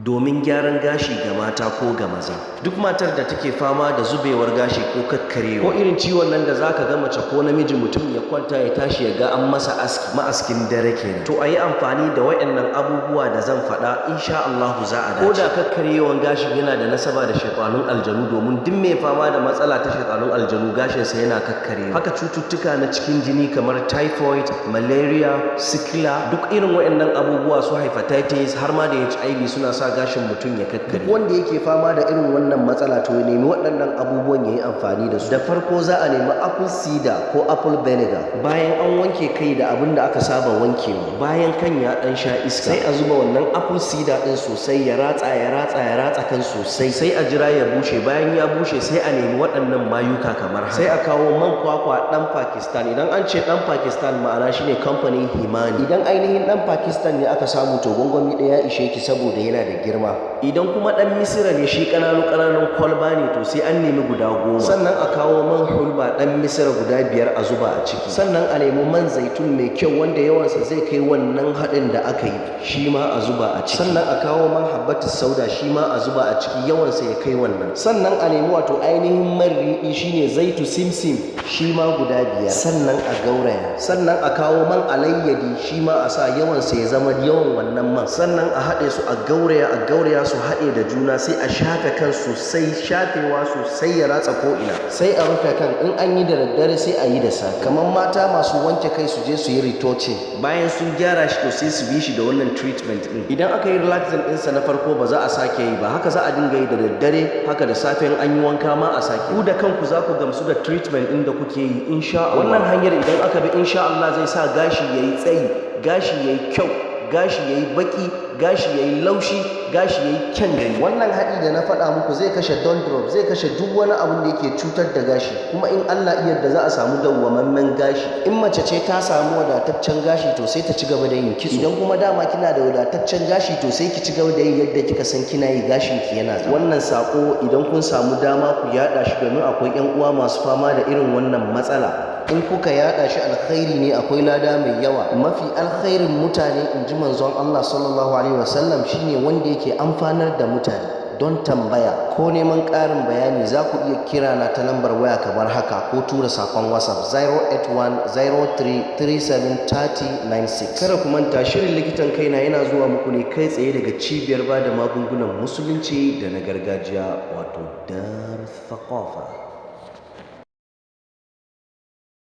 domin gyaran gashi ga mata ko ga maza. Duk matar da take fama da zubewar gashi ko kakkarewa ko irin ciwon nan da zaka ga mace ko namiji mutum ya kwanta ya tashi ya ga an masa ma'askin dare kenan, to a yi amfani da waɗannan abubuwa da zan faɗa, insha Allah za a dace. Ko da kakkarewan gashin yana da nasaba da shaytanun aljanu, domin duk mai fama da matsala ta shaytanun aljanu gashinsa yana kakkarewa. Haka cututtuka na cikin jini kamar typhoid, malaria, sikila, duk irin waɗannan abubuwa su hepatitis har ma da HIV suna sa gashin mutum ya kakkare. Wanda yake fama da irin wannan matsala to ya nemi waɗannan abubuwan ya yi amfani da su. Da farko za a nemi apple cider ko apple vinegar. Bayan an wanke kai da abin da aka saba wankewa, bayan kan ya ɗan sha iska, sai a zuba wannan apple cider ɗin sosai, ya ratsa kan sosai, sai a jira ya bushe. Bayan ya bushe sai a nemi waɗannan mayuka kamar haka. Sai a kawo man kwakwa ɗan Pakistan. Idan an ce ɗan Pakistan ma'ana shine kamfanin Himani. Idan ainihin ɗan Pakistan ne aka samu to gwangwami ɗaya ya ishe ki saboda yana da girma. Idan kuma ɗan Misira ne shi ƙananun kwalba ne to sai an nemi guda 10. Sannan a kawo man hulba ɗan Misira guda 5 a zuba a ciki. Sannan a nemi man zaitun mai kyau wanda yawansa zai kai wannan haɗin da aka yi, shi ma a zuba a ciki. Sannan a kawo man habbatus sauda, shi ma a zuba a ciki, yawansa ya kai wannan. Sannan a nemi wato ainihin man riɗi shine zaitu simsim, shi ma guda 5. Sannan a gauraya. Sannan a kawo man alayyadi, shi ma a sa yawansa ya zama yawan wannan man. Sannan a haɗe su a gauraya su haɗe da juna, sai a shafe kan sosai, shafewa sosai ya ratsa ko'ina. Sai a rufe kan, in an yi da daddare sai a yi da safe. Kamar mata masu wanke kai su je su yi retouching, bayan sun gyara shi to sai su bi shi da wannan treatment ɗin. Idan aka yi relaxing ɗinsa na farko ba za a sake yi ba, haka za a dinga yi da daddare, haka da safe in an yi wanka ma a sake. Ku da kanku za ku gamsu da treatment ɗin da kuke yi, insha Allah. Wannan hanyar idan aka bi insha Allah zai sa gashi yayi tsayi, gashi yayi kyau, gashi yayi baki, gashi yayi laushi, gashi yayi kyan gani. Wannan haɗi da na faɗa muku zai kashe dandruff, zai kashe duk wani abin da yake cutar da gashi, kuma in Allah iya da za a samu dawwamammen gashi. In mace ce ta samu wadataccen gashi to sai ta ci gaba da yin kitso. Idan kuma dama kina da wadataccen gashi to sai ki ci gaba da yin yadda kika san kina yi, gashin ki yana zama. Wannan sako idan kun samu dama ku yaɗa shi, domin akwai ƴan uwa masu fama da irin wannan matsala. In kuka yaɗa shi alkhairi ne, akwai lada mai yawa. Mafi alkhairin mutane, in ji manzon Allah sallallahu alaihi wasallam, shine wanda yake amfanar da mutane. Don tambaya ko neman ƙarin bayani za ku iya kira na ta lambar waya kamar haka, ko tura sakon WhatsApp 08103373096. Kada ku manta, shirin likitan kaina yana zuwa muku ne kai tsaye daga cibiyar bada magungunan musulunci da na gargajiya, wato Dar Thaqafa.